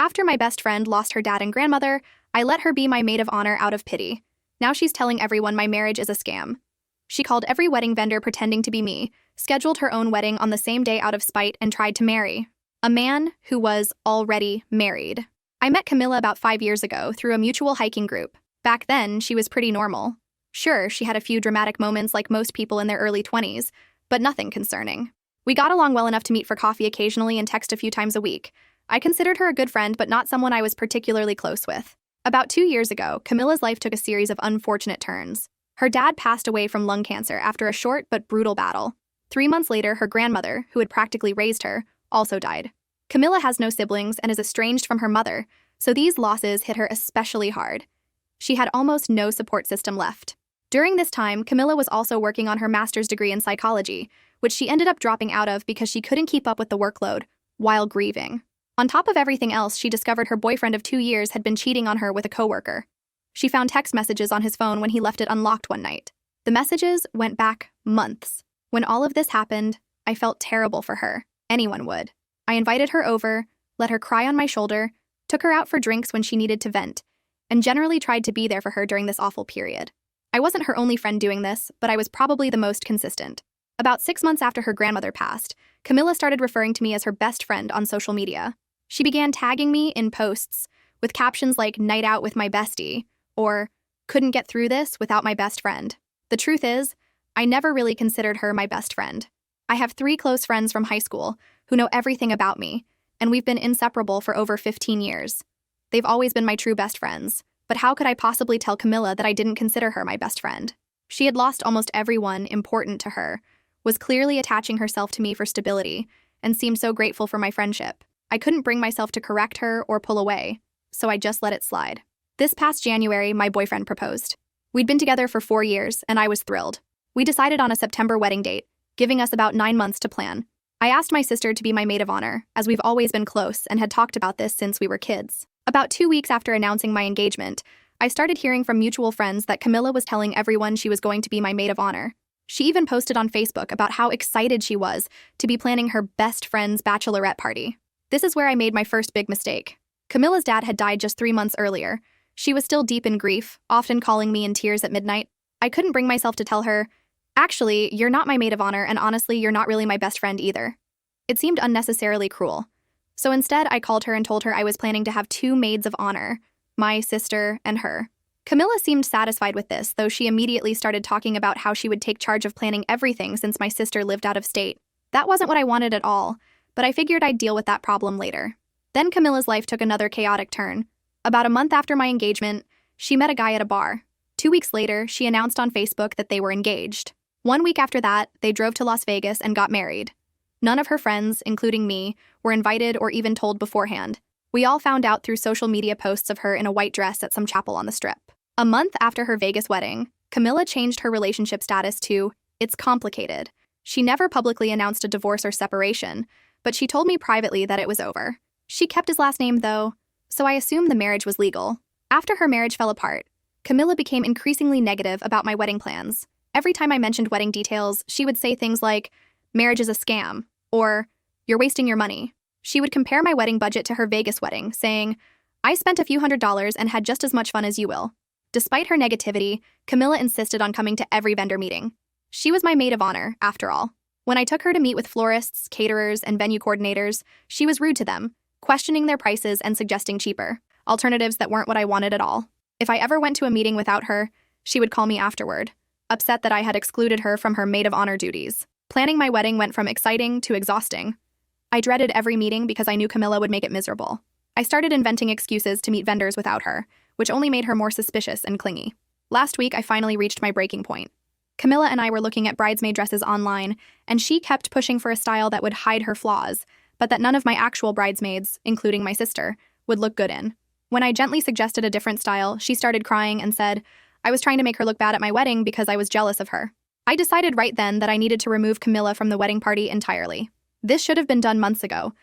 After my best friend lost her dad and grandmother, I let her be my maid of honor out of pity. Now she's telling everyone my marriage is a scam. She called every wedding vendor pretending to be me, scheduled her own wedding on the same day out of spite, and tried to marry a man who was already married. I met Camilla about 5 years ago through a mutual hiking group. Back then, she was pretty normal. Sure, she had a few dramatic moments like most people in their early 20s, but nothing concerning. We got along well enough to meet for coffee occasionally and text a few times a week. I considered her a good friend, but not someone I was particularly close with. About 2 years ago, Camilla's life took a series of unfortunate turns. Her dad passed away from lung cancer after a short but brutal battle. 3 months later, her grandmother, who had practically raised her, also died. Camilla has no siblings and is estranged from her mother, so these losses hit her especially hard. She had almost no support system left. During this time, Camilla was also working on her master's degree in psychology, which she ended up dropping out of because she couldn't keep up with the workload while grieving. On top of everything else, she discovered her boyfriend of 2 years had been cheating on her with a coworker. She found text messages on his phone when he left it unlocked one night. The messages went back months. When all of this happened, I felt terrible for her. Anyone would. I invited her over, let her cry on my shoulder, took her out for drinks when she needed to vent, and generally tried to be there for her during this awful period. I wasn't her only friend doing this, but I was probably the most consistent. About 6 months after her grandmother passed, Camilla started referring to me as her best friend on social media. She began tagging me in posts with captions like "night out with my bestie" or "couldn't get through this without my best friend." The truth is, I never really considered her my best friend. I have 3 close friends from high school who know everything about me, and we've been inseparable for over 15 years. They've always been my true best friends, but how could I possibly tell Camilla that I didn't consider her my best friend? She had lost almost everyone important to her, was clearly attaching herself to me for stability, and seemed so grateful for my friendship. I couldn't bring myself to correct her or pull away, so I just let it slide. This past January, my boyfriend proposed. We'd been together for 4 years, and I was thrilled. We decided on a September wedding date, giving us about 9 months to plan. I asked my sister to be my maid of honor, as we've always been close and had talked about this since we were kids. About 2 weeks after announcing my engagement, I started hearing from mutual friends that Camilla was telling everyone she was going to be my maid of honor. She even posted on Facebook about how excited she was to be planning her best friend's bachelorette party. This is where I made my first big mistake. Camilla's dad had died just 3 months earlier. She was still deep in grief, often calling me in tears at midnight. I couldn't bring myself to tell her, "Actually, you're not my maid of honor, and honestly, you're not really my best friend either." It seemed unnecessarily cruel. So instead, I called her and told her I was planning to have 2 maids of honor, my sister and her. Camilla seemed satisfied with this, though she immediately started talking about how she would take charge of planning everything since my sister lived out of state. That wasn't what I wanted at all, but I figured I'd deal with that problem later. Then Camilla's life took another chaotic turn. About a month after my engagement, she met a guy at a bar. 2 weeks later, she announced on Facebook that they were engaged. 1 week after that, they drove to Las Vegas and got married. None of her friends, including me, were invited or even told beforehand. We all found out through social media posts of her in a white dress at some chapel on the Strip. A month after her Vegas wedding, Camilla changed her relationship status to "it's complicated." She never publicly announced a divorce or separation, but she told me privately that it was over. She kept his last name, though, so I assumed the marriage was legal. After her marriage fell apart, Camilla became increasingly negative about my wedding plans. Every time I mentioned wedding details, she would say things like, "marriage is a scam," or "you're wasting your money." She would compare my wedding budget to her Vegas wedding, saying, "I spent a few $100s and had just as much fun as you will." Despite her negativity, Camilla insisted on coming to every vendor meeting. She was my maid of honor, after all. When I took her to meet with florists, caterers, and venue coordinators, she was rude to them, questioning their prices and suggesting cheaper alternatives that weren't what I wanted at all. If I ever went to a meeting without her, she would call me afterward, upset that I had excluded her from her maid of honor duties. Planning my wedding went from exciting to exhausting. I dreaded every meeting because I knew Camilla would make it miserable. I started inventing excuses to meet vendors without her, which only made her more suspicious and clingy. Last week, I finally reached my breaking point. Camilla and I were looking at bridesmaid dresses online, and she kept pushing for a style that would hide her flaws, but that none of my actual bridesmaids, including my sister, would look good in. When I gently suggested a different style, she started crying and said, I was trying to make her look bad at my wedding because I was jealous of her. I decided right then that I needed to remove Camilla from the wedding party entirely. This should have been done months ago,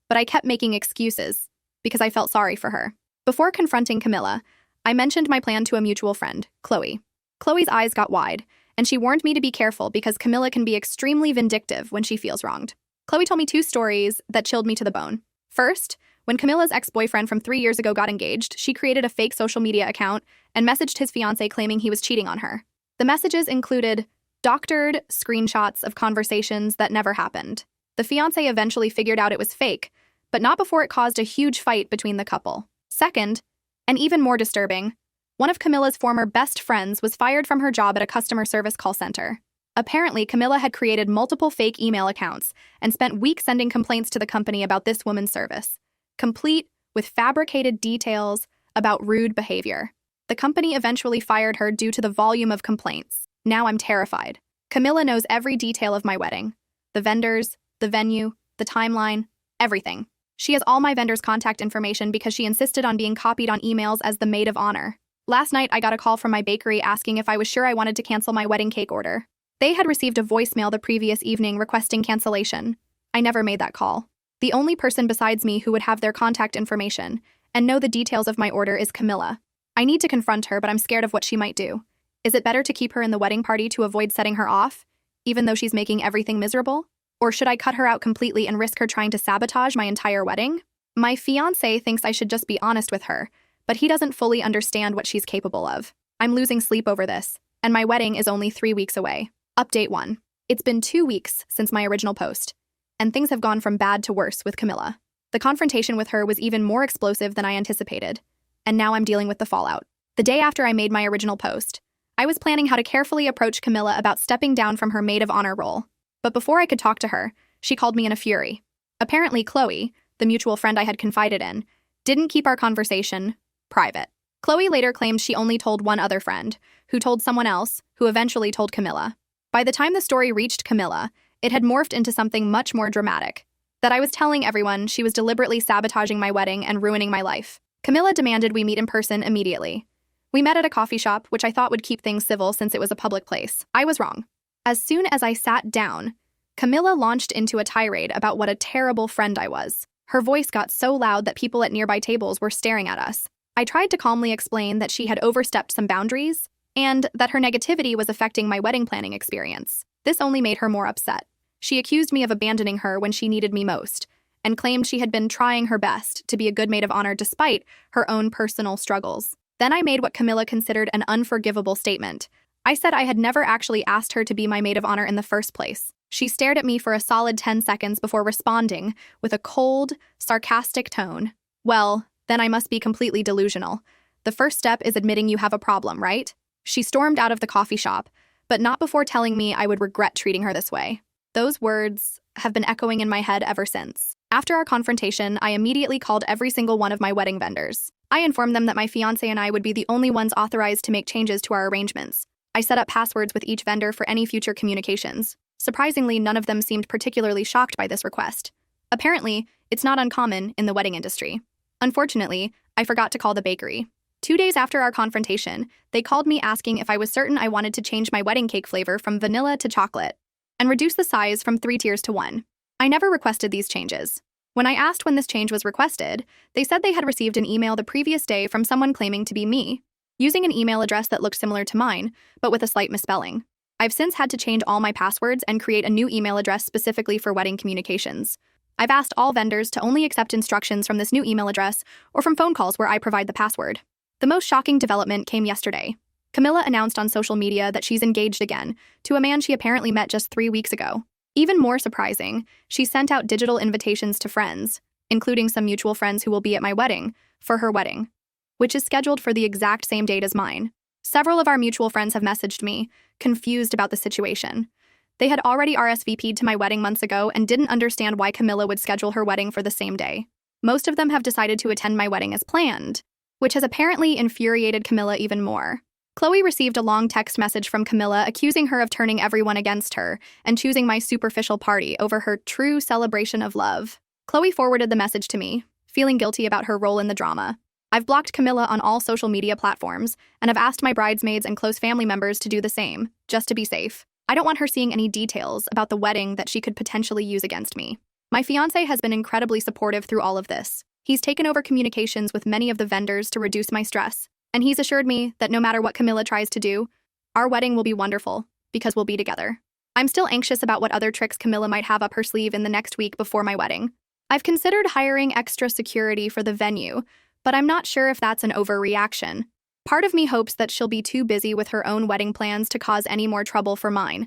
but I kept making excuses because I felt sorry for her. Before confronting Camilla, I mentioned my plan to a mutual friend, Chloe. Chloe's eyes got wide, and she warned me to be careful because Camilla can be extremely vindictive when she feels wronged. Chloe told me 2 stories that chilled me to the bone. First, When Camilla's ex-boyfriend from 3 years ago got engaged, she created a fake social media account and messaged his fiancée claiming he was cheating on her. The messages included doctored screenshots of conversations that never happened. The fiancé eventually figured out it was fake, but not before it caused a huge fight between the couple. Second, and even more disturbing, one of Camilla's former best friends was fired from her job at a customer service call center. Apparently, Camilla had created multiple fake email accounts and spent weeks sending complaints to the company about this woman's service, complete with fabricated details about rude behavior. The company eventually fired her due to the volume of complaints. Now I'm terrified. Camilla knows every detail of my wedding. The vendors, the venue, the timeline, everything. She has all my vendors' contact information because she insisted on being copied on emails as the maid of honor. Last night, I got a call from my bakery asking if I was sure I wanted to cancel my wedding cake order. They had received a voicemail the previous evening requesting cancellation. I never made that call. The only person besides me who would have their contact information and know the details of my order is Camilla. I need to confront her, but I'm scared of what she might do. Is it better to keep her in the wedding party to avoid setting her off, even though she's making everything miserable? Or should I cut her out completely and risk her trying to sabotage my entire wedding? My fiancé thinks I should just be honest with her, but he doesn't fully understand what she's capable of. I'm losing sleep over this, and my wedding is only 3 weeks away. Update 1. It's been 2 weeks since my original post, and things have gone from bad to worse with Camilla. The confrontation with her was even more explosive than I anticipated, and now I'm dealing with the fallout. The day after I made my original post, I was planning how to carefully approach Camilla about stepping down from her maid of honor role. But before I could talk to her, she called me in a fury. Apparently, Chloe, the mutual friend I had confided in, didn't keep our conversation private. Chloe later claimed she only told one other friend, who told someone else, who eventually told Camilla. By the time the story reached Camilla, it had morphed into something much more dramatic. That I was telling everyone she was deliberately sabotaging my wedding and ruining my life. Camilla demanded we meet in person immediately. We met at a coffee shop, which I thought would keep things civil since it was a public place. I was wrong. As soon as I sat down, Camilla launched into a tirade about what a terrible friend I was. Her voice got so loud that people at nearby tables were staring at us. I tried to calmly explain that she had overstepped some boundaries and that her negativity was affecting my wedding planning experience. This only made her more upset. She accused me of abandoning her when she needed me most and claimed she had been trying her best to be a good maid of honor despite her own personal struggles. Then I made what Camilla considered an unforgivable statement. I said I had never actually asked her to be my maid of honor in the first place. She stared at me for a solid 10 seconds before responding with a cold, sarcastic tone. Well, then I must be completely delusional. The first step is admitting you have a problem, right? She stormed out of the coffee shop, but not before telling me I would regret treating her this way. Those words have been echoing in my head ever since. After our confrontation, I immediately called every single one of my wedding vendors. I informed them that my fiancé and I would be the only ones authorized to make changes to our arrangements. I set up passwords with each vendor for any future communications. Surprisingly, none of them seemed particularly shocked by this request. Apparently, it's not uncommon in the wedding industry. Unfortunately, I forgot to call the bakery. 2 days after our confrontation, they called me asking if I was certain I wanted to change my wedding cake flavor from vanilla to chocolate and reduce the size from 3 tiers to 1. I never requested these changes. When I asked when this change was requested, they said they had received an email the previous day from someone claiming to be me, using an email address that looked similar to mine, but with a slight misspelling. I've since had to change all my passwords and create a new email address specifically for wedding communications. I've asked all vendors to only accept instructions from this new email address or from phone calls where I provide the password. The most shocking development came yesterday. Camilla announced on social media that she's engaged again to a man she apparently met just 3 weeks ago. Even more surprising, she sent out digital invitations to friends, including some mutual friends who will be at my wedding, for her wedding, which is scheduled for the exact same date as mine. Several of our mutual friends have messaged me, confused about the situation. They had already RSVP'd to my wedding months ago and didn't understand why Camilla would schedule her wedding for the same day. Most of them have decided to attend my wedding as planned, which has apparently infuriated Camilla even more. Chloe received a long text message from Camilla accusing her of turning everyone against her and choosing my superficial party over her true celebration of love. Chloe forwarded the message to me, feeling guilty about her role in the drama. I've blocked Camilla on all social media platforms and have asked my bridesmaids and close family members to do the same, just to be safe. I don't want her seeing any details about the wedding that she could potentially use against me. My fiancé has been incredibly supportive through all of this. He's taken over communications with many of the vendors to reduce my stress, and he's assured me that no matter what Camilla tries to do, our wedding will be wonderful because we'll be together. I'm still anxious about what other tricks Camilla might have up her sleeve in the next week before my wedding. I've considered hiring extra security for the venue, but I'm not sure if that's an overreaction. Part of me hopes that she'll be too busy with her own wedding plans to cause any more trouble for mine.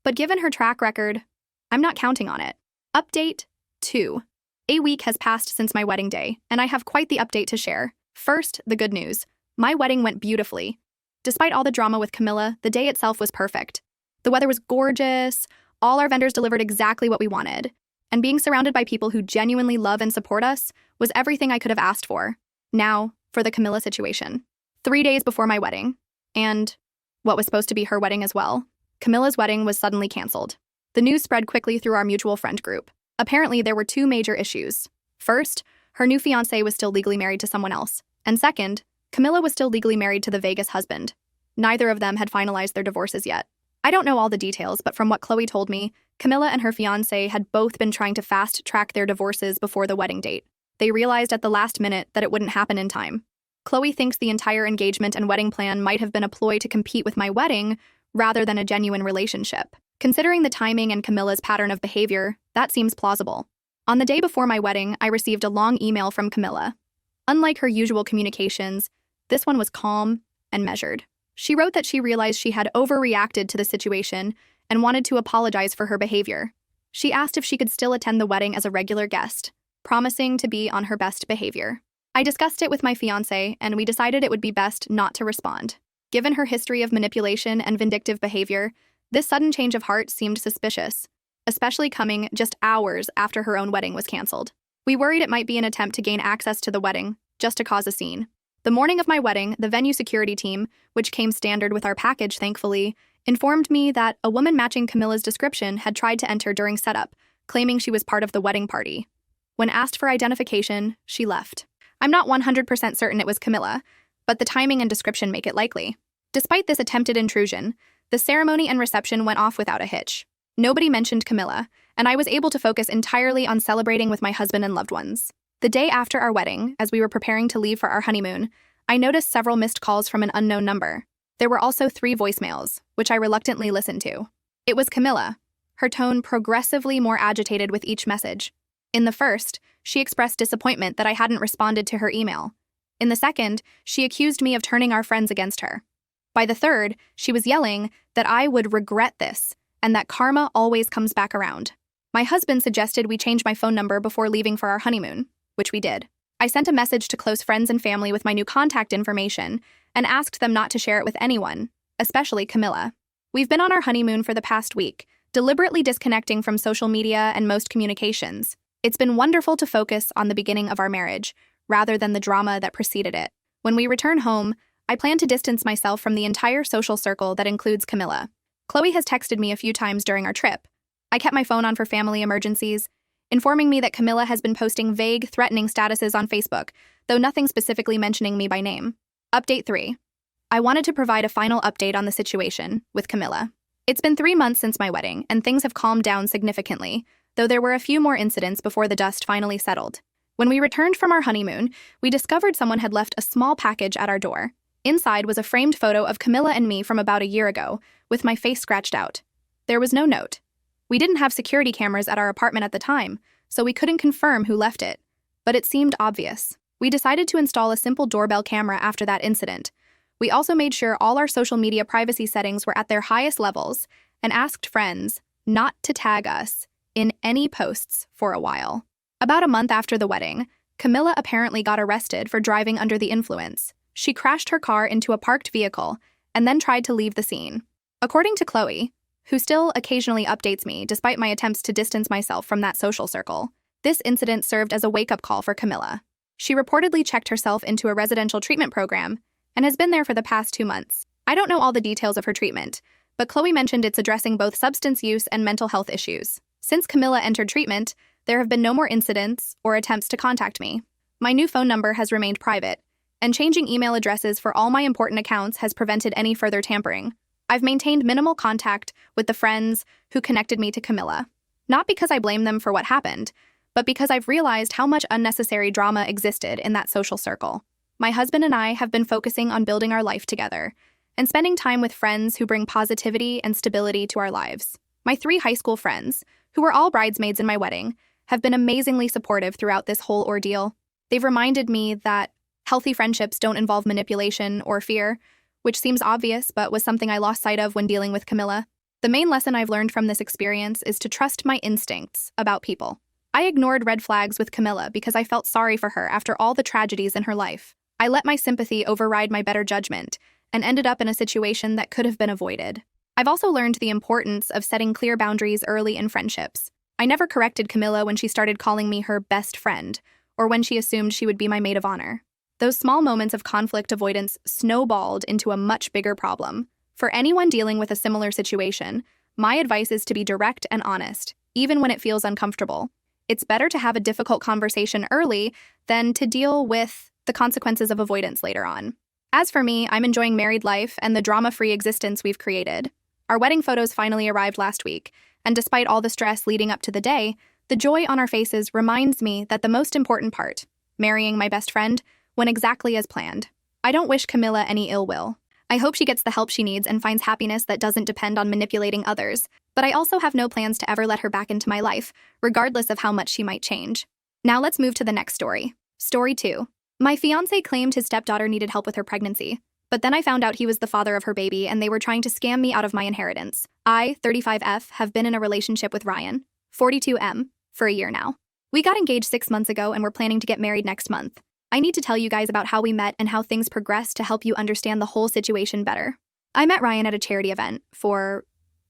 But given her track record, I'm not counting on it. Update 2. A week has passed since my wedding day, and I have quite the update to share. First, the good news. My wedding went beautifully. Despite all the drama with Camilla, the day itself was perfect. The weather was gorgeous, all our vendors delivered exactly what we wanted, and being surrounded by people who genuinely love and support us was everything I could have asked for. Now, for the Camilla situation. 3 days before my wedding, and what was supposed to be her wedding as well, Camilla's wedding was suddenly canceled. The news spread quickly through our mutual friend group. Apparently, there were 2 major issues. First, her new fiancé was still legally married to someone else. And second, Camilla was still legally married to the Vegas husband. Neither of them had finalized their divorces yet. I don't know all the details, but from what Chloe told me, Camilla and her fiancé had both been trying to fast-track their divorces before the wedding date. They realized at the last minute that it wouldn't happen in time. Chloe thinks the entire engagement and wedding plan might have been a ploy to compete with my wedding rather than a genuine relationship. Considering the timing and Camilla's pattern of behavior, that seems plausible. On the day before my wedding, I received a long email from Camilla. Unlike her usual communications, this one was calm and measured. She wrote that she realized she had overreacted to the situation and wanted to apologize for her behavior. She asked if she could still attend the wedding as a regular guest, promising to be on her best behavior. I discussed it with my fiancé, and we decided it would be best not to respond. Given her history of manipulation and vindictive behavior, this sudden change of heart seemed suspicious, especially coming just hours after her own wedding was canceled. We worried it might be an attempt to gain access to the wedding, just to cause a scene. The morning of my wedding, the venue security team, which came standard with our package thankfully, informed me that a woman matching Camilla's description had tried to enter during setup, claiming she was part of the wedding party. When asked for identification, she left. I'm not 100% certain it was Camilla, but the timing and description make it likely. Despite this attempted intrusion, the ceremony and reception went off without a hitch. Nobody mentioned Camilla, and I was able to focus entirely on celebrating with my husband and loved ones. The day after our wedding, as we were preparing to leave for our honeymoon, I noticed several missed calls from an unknown number. There were also 3 voicemails, which I reluctantly listened to. It was Camilla, her tone progressively more agitated with each message. In the first, she expressed disappointment that I hadn't responded to her email. In the second, she accused me of turning our friends against her. By the third, she was yelling that I would regret this and that karma always comes back around. My husband suggested we change my phone number before leaving for our honeymoon, which we did. I sent a message to close friends and family with my new contact information and asked them not to share it with anyone, especially Camilla. We've been on our honeymoon for the past week, deliberately disconnecting from social media and most communications. It's been wonderful to focus on the beginning of our marriage, rather than the drama that preceded it. When we return home, I plan to distance myself from the entire social circle that includes Camilla. Chloe has texted me a few times during our trip. I kept my phone on for family emergencies, informing me that Camilla has been posting vague, threatening statuses on Facebook, though nothing specifically mentioning me by name. Update 3. I wanted to provide a final update on the situation with Camilla. It's been 3 months since my wedding, and things have calmed down significantly, though there were a few more incidents before the dust finally settled. When we returned from our honeymoon, we discovered someone had left a small package at our door. Inside was a framed photo of Camilla and me from about a year ago, with my face scratched out. There was no note. We didn't have security cameras at our apartment at the time, so we couldn't confirm who left it, but it seemed obvious. We decided to install a simple doorbell camera after that incident. We also made sure all our social media privacy settings were at their highest levels and asked friends not to tag us in any posts for a while. About a month after the wedding, Camilla apparently got arrested for driving under the influence. She crashed her car into a parked vehicle and then tried to leave the scene. According to Chloe, who still occasionally updates me despite my attempts to distance myself from that social circle, this incident served as a wake-up call for Camilla. She reportedly checked herself into a residential treatment program and has been there for the past 2 months. I don't know all the details of her treatment, but Chloe mentioned it's addressing both substance use and mental health issues. Since Camilla entered treatment, there have been no more incidents or attempts to contact me. My new phone number has remained private, and changing email addresses for all my important accounts has prevented any further tampering. I've maintained minimal contact with the friends who connected me to Camilla. Not because I blame them for what happened, but because I've realized how much unnecessary drama existed in that social circle. My husband and I have been focusing on building our life together and spending time with friends who bring positivity and stability to our lives. My 3 high school friends, who were all bridesmaids in my wedding, have been amazingly supportive throughout this whole ordeal. They've reminded me that healthy friendships don't involve manipulation or fear, which seems obvious but was something I lost sight of when dealing with Camilla. The main lesson I've learned from this experience is to trust my instincts about people. I ignored red flags with Camilla because I felt sorry for her after all the tragedies in her life. I let my sympathy override my better judgment and ended up in a situation that could have been avoided. I've also learned the importance of setting clear boundaries early in friendships. I never corrected Camilla when she started calling me her best friend or when she assumed she would be my maid of honor. Those small moments of conflict avoidance snowballed into a much bigger problem. For anyone dealing with a similar situation, my advice is to be direct and honest, even when it feels uncomfortable. It's better to have a difficult conversation early than to deal with the consequences of avoidance later on. As for me, I'm enjoying married life and the drama-free existence we've created. Our wedding photos finally arrived last week, and despite all the stress leading up to the day, the joy on our faces reminds me that the most important part, marrying my best friend, went exactly as planned. I don't wish Camilla any ill will. I hope she gets the help she needs and finds happiness that doesn't depend on manipulating others, but I also have no plans to ever let her back into my life, regardless of how much she might change. Now let's move to the next story. Story 2. My fiancé claimed his stepdaughter needed help with her pregnancy, but then I found out he was the father of her baby and they were trying to scam me out of my inheritance. I, 35F, have been in a relationship with Ryan, 42M, for a year now. We got engaged 6 months ago and we're planning to get married next month. I need to tell you guys about how we met and how things progressed to help you understand the whole situation better. I met Ryan at a charity event for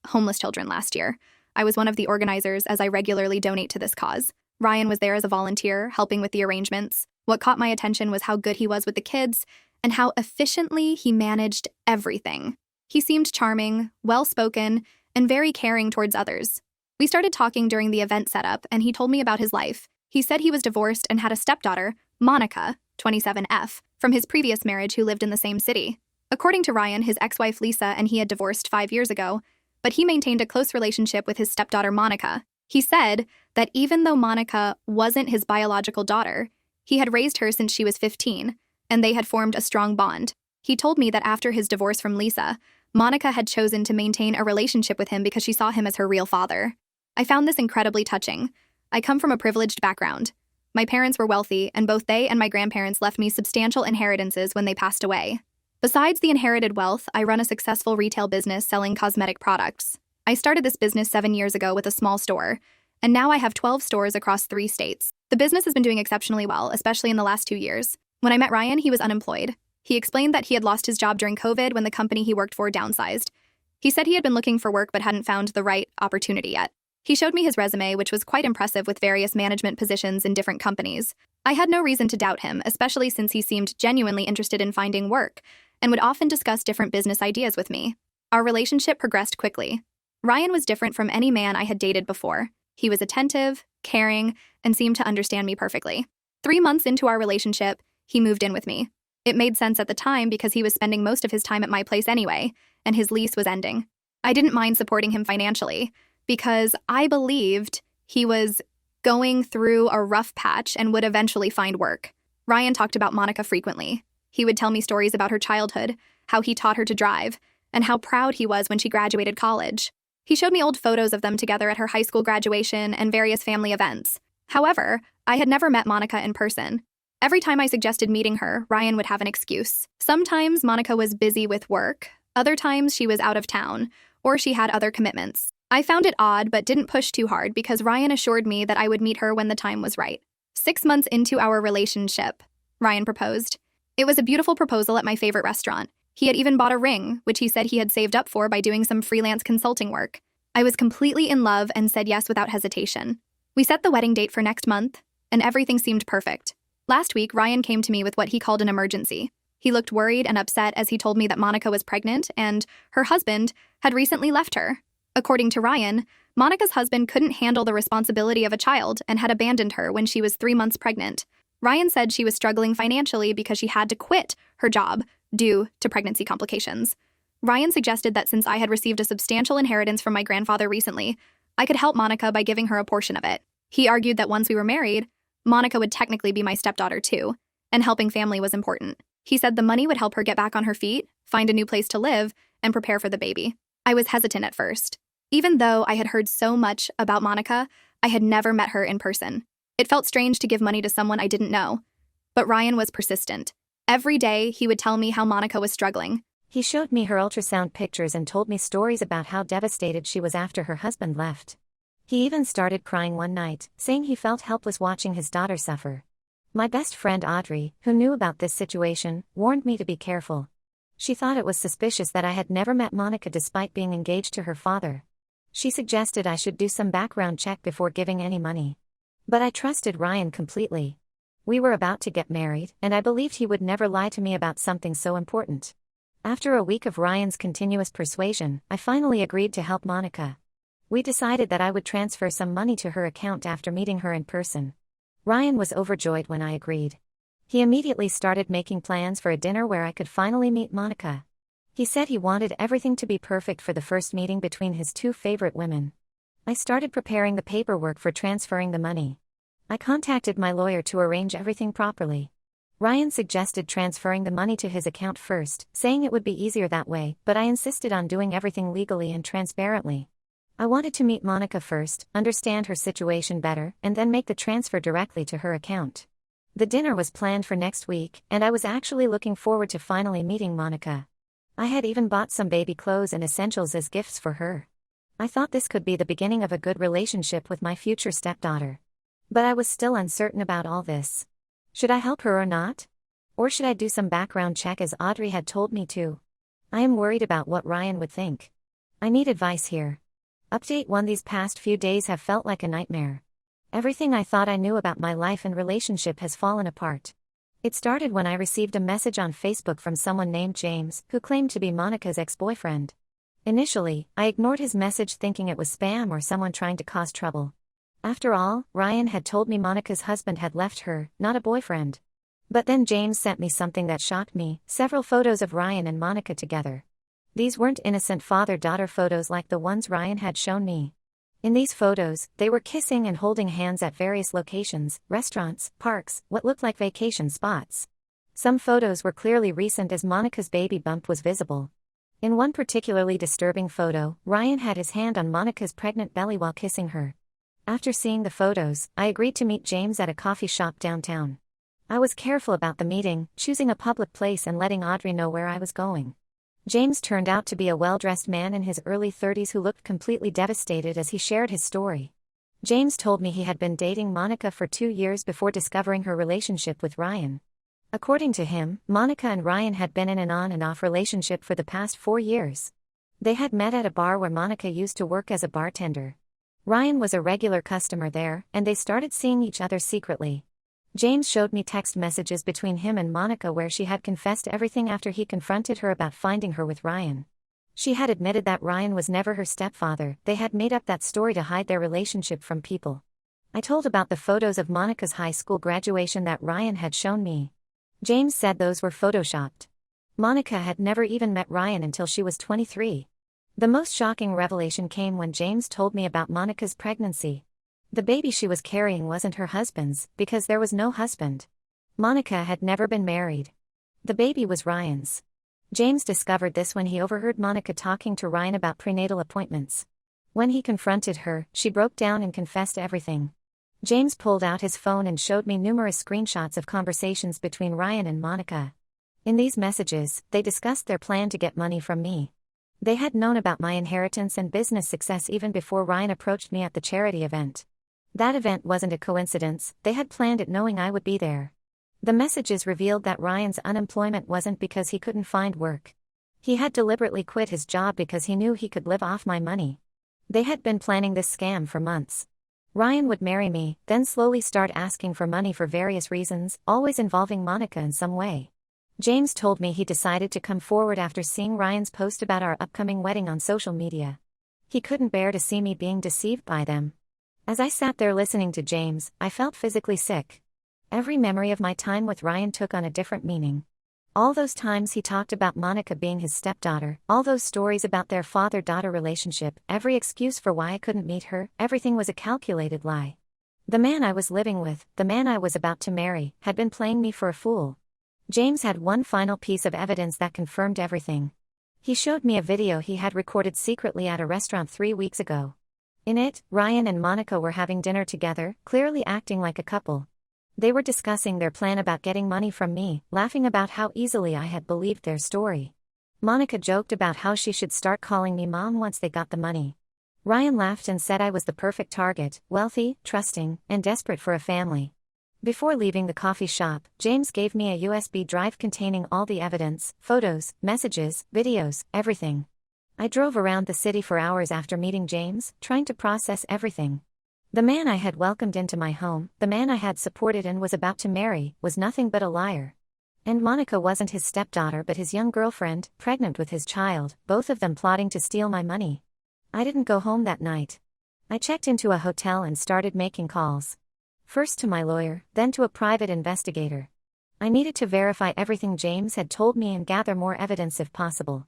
homeless children last year. I was one of the organizers as I regularly donate to this cause. Ryan was there as a volunteer, helping with the arrangements. What caught my attention was how good he was with the kids and how efficiently he managed everything. He seemed charming, well-spoken, and very caring towards others. We started talking during the event setup, and he told me about his life. He said he was divorced and had a stepdaughter, Monica, 27F, from his previous marriage who lived in the same city. According to Ryan, his ex-wife Lisa and he had divorced 5 years ago, but he maintained a close relationship with his stepdaughter Monica. He said that even though Monica wasn't his biological daughter, he had raised her since she was 15, and they had formed a strong bond. He told me that after his divorce from Lisa, Monica had chosen to maintain a relationship with him because she saw him as her real father. I found this incredibly touching. I come from a privileged background. My parents were wealthy, and both they and my grandparents left me substantial inheritances when they passed away. Besides the inherited wealth, I run a successful retail business selling cosmetic products. I started this business 7 years ago with a small store, and now I have 12 stores across 3 states. The business has been doing exceptionally well, especially in the last 2 years. When I met Ryan, he was unemployed. He explained that he had lost his job during COVID when the company he worked for downsized. He said he had been looking for work but hadn't found the right opportunity yet. He showed me his resume, which was quite impressive with various management positions in different companies. I had no reason to doubt him, especially since he seemed genuinely interested in finding work and would often discuss different business ideas with me. Our relationship progressed quickly. Ryan was different from any man I had dated before. He was attentive, caring, and seemed to understand me perfectly. 3 months into our relationship, he moved in with me. It made sense at the time because he was spending most of his time at my place anyway, and his lease was ending. I didn't mind supporting him financially because I believed he was going through a rough patch and would eventually find work. Ryan talked about Monica frequently. He would tell me stories about her childhood, how he taught her to drive, and how proud he was when she graduated college. He showed me old photos of them together at her high school graduation and various family events. However, I had never met Monica in person. Every time I suggested meeting her, Ryan would have an excuse. Sometimes Monica was busy with work, other times she was out of town, or she had other commitments. I found it odd but didn't push too hard because Ryan assured me that I would meet her when the time was right. 6 months into our relationship, Ryan proposed. It was a beautiful proposal at my favorite restaurant. He had even bought a ring, which he said he had saved up for by doing some freelance consulting work. I was completely in love and said yes without hesitation. We set the wedding date for next month, and everything seemed perfect. Last week, Ryan came to me with what he called an emergency. He looked worried and upset as he told me that Monica was pregnant and her husband had recently left her. According to Ryan, Monica's husband couldn't handle the responsibility of a child and had abandoned her when she was 3 months pregnant. Ryan said she was struggling financially because she had to quit her job due to pregnancy complications. Ryan suggested that since I had received a substantial inheritance from my grandfather recently, I could help Monica by giving her a portion of it. He argued that once we were married, Monica would technically be my stepdaughter too, and helping family was important. He said the money would help her get back on her feet, find a new place to live, and prepare for the baby. I was hesitant at first. Even though I had heard so much about Monica, I had never met her in person. It felt strange to give money to someone I didn't know. But Ryan was persistent. Every day, he would tell me how Monica was struggling. He showed me her ultrasound pictures and told me stories about how devastated she was after her husband left. He even started crying one night, saying he felt helpless watching his daughter suffer. My best friend Audrey, who knew about this situation, warned me to be careful. She thought it was suspicious that I had never met Monica despite being engaged to her father. She suggested I should do some background check before giving any money. But I trusted Ryan completely. We were about to get married, and I believed he would never lie to me about something so important. After a week of Ryan's continuous persuasion, I finally agreed to help Monica. We decided that I would transfer some money to her account after meeting her in person. Ryan was overjoyed when I agreed. He immediately started making plans for a dinner where I could finally meet Monica. He said he wanted everything to be perfect for the first meeting between his two favorite women. I started preparing the paperwork for transferring the money. I contacted my lawyer to arrange everything properly. Ryan suggested transferring the money to his account first, saying it would be easier that way, but I insisted on doing everything legally and transparently. I wanted to meet Monica first, understand her situation better, and then make the transfer directly to her account. The dinner was planned for next week, and I was actually looking forward to finally meeting Monica. I had even bought some baby clothes and essentials as gifts for her. I thought this could be the beginning of a good relationship with my future stepdaughter. But I was still uncertain about all this. Should I help her or not? Or should I do some background check as Audrey had told me to? I am worried about what Ryan would think. I need advice here. Update 1: These past few days have felt like a nightmare. Everything I thought I knew about my life and relationship has fallen apart. It started when I received a message on Facebook from someone named James, who claimed to be Monica's ex-boyfriend. Initially, I ignored his message thinking it was spam or someone trying to cause trouble. After all, Ryan had told me Monica's husband had left her, not a boyfriend. But then James sent me something that shocked me: several photos of Ryan and Monica together. These weren't innocent father-daughter photos like the ones Ryan had shown me. In these photos, they were kissing and holding hands at various locations, restaurants, parks, what looked like vacation spots. Some photos were clearly recent as Monica's baby bump was visible. In one particularly disturbing photo, Ryan had his hand on Monica's pregnant belly while kissing her. After seeing the photos, I agreed to meet James at a coffee shop downtown. I was careful about the meeting, choosing a public place and letting Audrey know where I was going. James turned out to be a well-dressed man in his early 30s who looked completely devastated as he shared his story. James told me he had been dating Monica for 2 years before discovering her relationship with Ryan. According to him, Monica and Ryan had been in an on-and-off relationship for the past 4 years. They had met at a bar where Monica used to work as a bartender. Ryan was a regular customer there, and they started seeing each other secretly. James showed me text messages between him and Monica where she had confessed everything after he confronted her about finding her with Ryan. She had admitted that Ryan was never her stepfather. They had made up that story to hide their relationship from people. I told about the photos of Monica's high school graduation that Ryan had shown me. James said those were photoshopped. Monica had never even met Ryan until she was 23. The most shocking revelation came when James told me about Monica's pregnancy. The baby she was carrying wasn't her husband's, because there was no husband. Monica had never been married. The baby was Ryan's. James discovered this when he overheard Monica talking to Ryan about prenatal appointments. When he confronted her, she broke down and confessed everything. James pulled out his phone and showed me numerous screenshots of conversations between Ryan and Monica. In these messages, they discussed their plan to get money from me. They had known about my inheritance and business success even before Ryan approached me at the charity event. That event wasn't a coincidence, they had planned it knowing I would be there. The messages revealed that Ryan's unemployment wasn't because he couldn't find work. He had deliberately quit his job because he knew he could live off my money. They had been planning this scam for months. Ryan would marry me, then slowly start asking for money for various reasons, always involving Monica in some way. James told me he decided to come forward after seeing Ryan's post about our upcoming wedding on social media. He couldn't bear to see me being deceived by them. As I sat there listening to James, I felt physically sick. Every memory of my time with Ryan took on a different meaning. All those times he talked about Monica being his stepdaughter, all those stories about their father-daughter relationship, every excuse for why I couldn't meet her, everything was a calculated lie. The man I was living with, the man I was about to marry, had been playing me for a fool. James had one final piece of evidence that confirmed everything. He showed me a video he had recorded secretly at a restaurant 3 weeks ago. In it, Ryan and Monica were having dinner together, clearly acting like a couple. They were discussing their plan about getting money from me, laughing about how easily I had believed their story. Monica joked about how she should start calling me mom once they got the money. Ryan laughed and said I was the perfect target, wealthy, trusting, and desperate for a family. Before leaving the coffee shop, James gave me a USB drive containing all the evidence, photos, messages, videos, everything. I drove around the city for hours after meeting James, trying to process everything. The man I had welcomed into my home, the man I had supported and was about to marry, was nothing but a liar. And Monica wasn't his stepdaughter but his young girlfriend, pregnant with his child, both of them plotting to steal my money. I didn't go home that night. I checked into a hotel and started making calls. First to my lawyer, then to a private investigator. I needed to verify everything James had told me and gather more evidence if possible.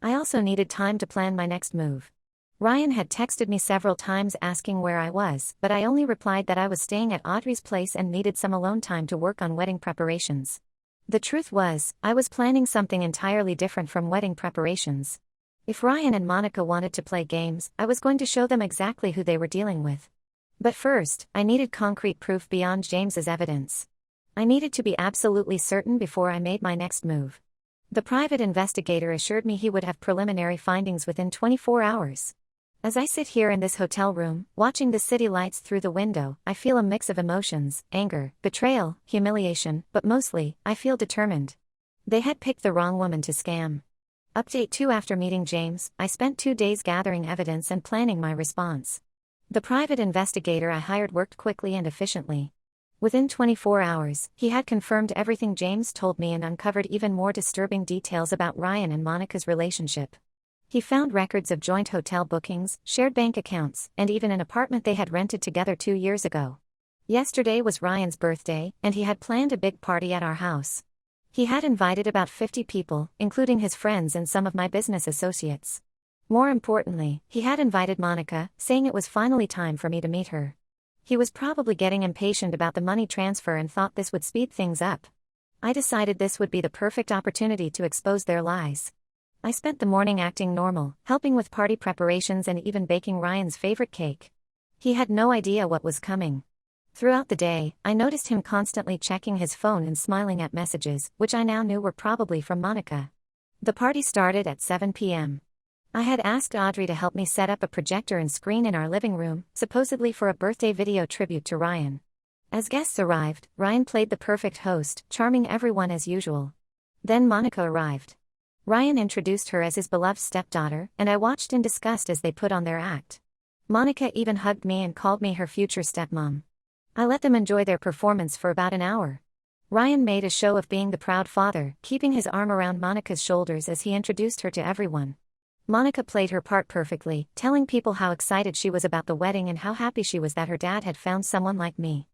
I also needed time to plan my next move. Ryan had texted me several times asking where I was, but I only replied that I was staying at Audrey's place and needed some alone time to work on wedding preparations. The truth was, I was planning something entirely different from wedding preparations. If Ryan and Monica wanted to play games, I was going to show them exactly who they were dealing with. But first, I needed concrete proof beyond James's evidence. I needed to be absolutely certain before I made my next move. The private investigator assured me he would have preliminary findings within 24 hours. As I sit here in this hotel room, watching the city lights through the window, I feel a mix of emotions, anger, betrayal, humiliation, but mostly, I feel determined. They had picked the wrong woman to scam. Update 2: After meeting James, I spent 2 days gathering evidence and planning my response. The private investigator I hired worked quickly and efficiently. Within 24 hours, he had confirmed everything James told me and uncovered even more disturbing details about Ryan and Monica's relationship. He found records of joint hotel bookings, shared bank accounts, and even an apartment they had rented together 2 years ago. Yesterday was Ryan's birthday, and he had planned a big party at our house. He had invited about 50 people, including his friends and some of my business associates. More importantly, he had invited Monica, saying it was finally time for me to meet her. He was probably getting impatient about the money transfer and thought this would speed things up. I decided this would be the perfect opportunity to expose their lies. I spent the morning acting normal, helping with party preparations and even baking Ryan's favorite cake. He had no idea what was coming. Throughout the day, I noticed him constantly checking his phone and smiling at messages, which I now knew were probably from Monica. The party started at 7 p.m. I had asked Audrey to help me set up a projector and screen in our living room, supposedly for a birthday video tribute to Ryan. As guests arrived, Ryan played the perfect host, charming everyone as usual. Then Monica arrived. Ryan introduced her as his beloved stepdaughter, and I watched in disgust as they put on their act. Monica even hugged me and called me her future stepmom. I let them enjoy their performance for about an hour. Ryan made a show of being the proud father, keeping his arm around Monica's shoulders as he introduced her to everyone. Monica played her part perfectly, telling people how excited she was about the wedding and how happy she was that her dad had found someone like me.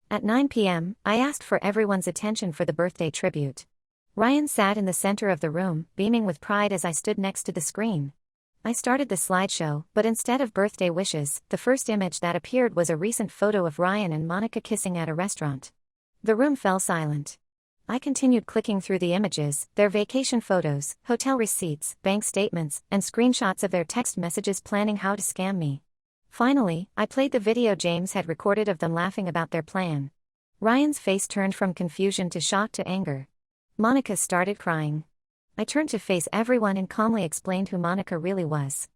At 9 p.m., I asked for everyone's attention for the birthday tribute. Ryan sat in the center of the room, beaming with pride as I stood next to the screen. I started the slideshow, but instead of birthday wishes, the first image that appeared was a recent photo of Ryan and Monica kissing at a restaurant. The room fell silent. I continued clicking through the images, their vacation photos, hotel receipts, bank statements, and screenshots of their text messages planning how to scam me. Finally, I played the video James had recorded of them laughing about their plan. Ryan's face turned from confusion to shock to anger. Monica started crying. I turned to face everyone and calmly explained who Monica really was.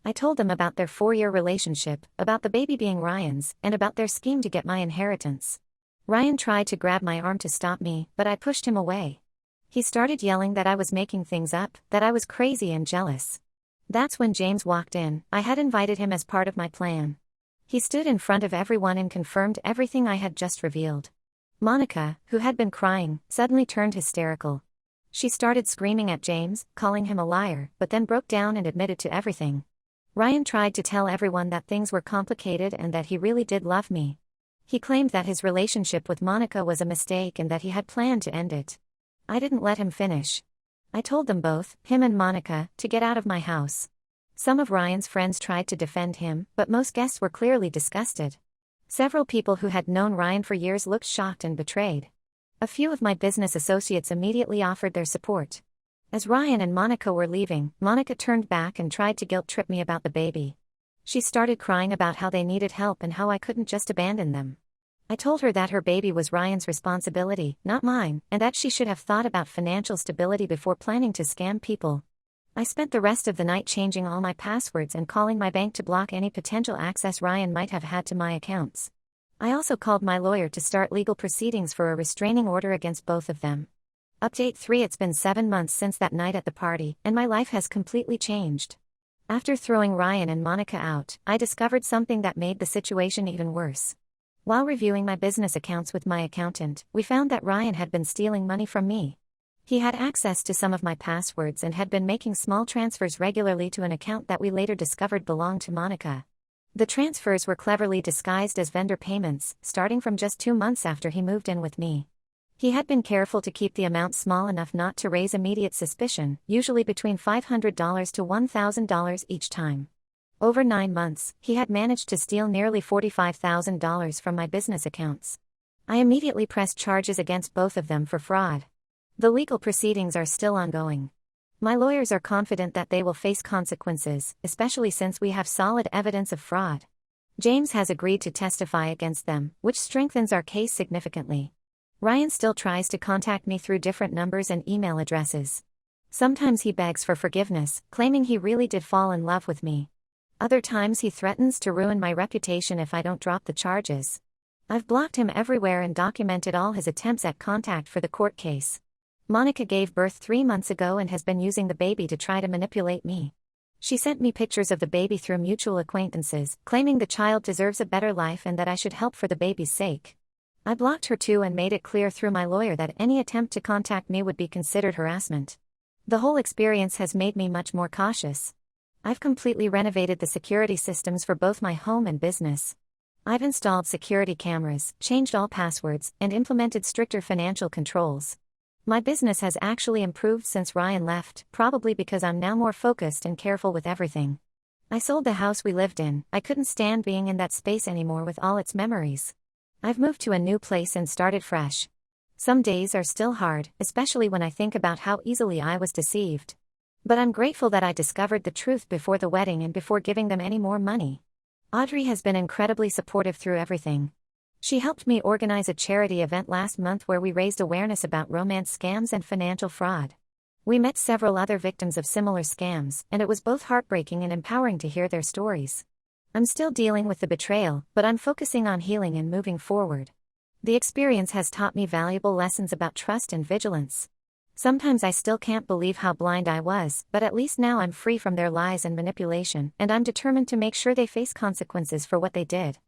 I told them about their 4-year relationship, about the baby being Ryan's, and about their scheme to get my inheritance. Ryan tried to grab my arm to stop me, but I pushed him away. He started yelling that I was making things up, that I was crazy and jealous. That's when James walked in. I had invited him as part of my plan. He stood in front of everyone and confirmed everything I had just revealed. Monica, who had been crying, suddenly turned hysterical. She started screaming at James, calling him a liar, but then broke down and admitted to everything. Ryan tried to tell everyone that things were complicated and that he really did love me. He claimed that his relationship with Monica was a mistake and that he had planned to end it. I didn't let him finish. I told them both, him and Monica, to get out of my house. Some of Ryan's friends tried to defend him, but most guests were clearly disgusted. Several people who had known Ryan for years looked shocked and betrayed. A few of my business associates immediately offered their support. As Ryan and Monica were leaving, Monica turned back and tried to guilt-trip me about the baby. She started crying about how they needed help and how I couldn't just abandon them. I told her that her baby was Ryan's responsibility, not mine, and that she should have thought about financial stability before planning to scam people. I spent the rest of the night changing all my passwords and calling my bank to block any potential access Ryan might have had to my accounts. I also called my lawyer to start legal proceedings for a restraining order against both of them. Update 3: It's been 7 months since that night at the party, and my life has completely changed. After throwing Ryan and Monica out, I discovered something that made the situation even worse. While reviewing my business accounts with my accountant, we found that Ryan had been stealing money from me. He had access to some of my passwords and had been making small transfers regularly to an account that we later discovered belonged to Monica. The transfers were cleverly disguised as vendor payments, starting from just 2 months after he moved in with me. He had been careful to keep the amount small enough not to raise immediate suspicion, usually between $500 to $1,000 each time. Over 9 months, he had managed to steal nearly $45,000 from my business accounts. I immediately pressed charges against both of them for fraud. The legal proceedings are still ongoing. My lawyers are confident that they will face consequences, especially since we have solid evidence of fraud. James has agreed to testify against them, which strengthens our case significantly. Ryan still tries to contact me through different numbers and email addresses. Sometimes he begs for forgiveness, claiming he really did fall in love with me. Other times he threatens to ruin my reputation if I don't drop the charges. I've blocked him everywhere and documented all his attempts at contact for the court case. Monica gave birth 3 months ago and has been using the baby to try to manipulate me. She sent me pictures of the baby through mutual acquaintances, claiming the child deserves a better life and that I should help for the baby's sake. I blocked her too and made it clear through my lawyer that any attempt to contact me would be considered harassment. The whole experience has made me much more cautious. I've completely renovated the security systems for both my home and business. I've installed security cameras, changed all passwords, and implemented stricter financial controls. My business has actually improved since Ryan left, probably because I'm now more focused and careful with everything. I sold the house we lived in. I couldn't stand being in that space anymore with all its memories. I've moved to a new place and started fresh. Some days are still hard, especially when I think about how easily I was deceived. But I'm grateful that I discovered the truth before the wedding and before giving them any more money. Audrey has been incredibly supportive through everything. She helped me organize a charity event last month where we raised awareness about romance scams and financial fraud. We met several other victims of similar scams, and it was both heartbreaking and empowering to hear their stories. I'm still dealing with the betrayal, but I'm focusing on healing and moving forward. The experience has taught me valuable lessons about trust and vigilance. Sometimes I still can't believe how blind I was, but at least now I'm free from their lies and manipulation, and I'm determined to make sure they face consequences for what they did.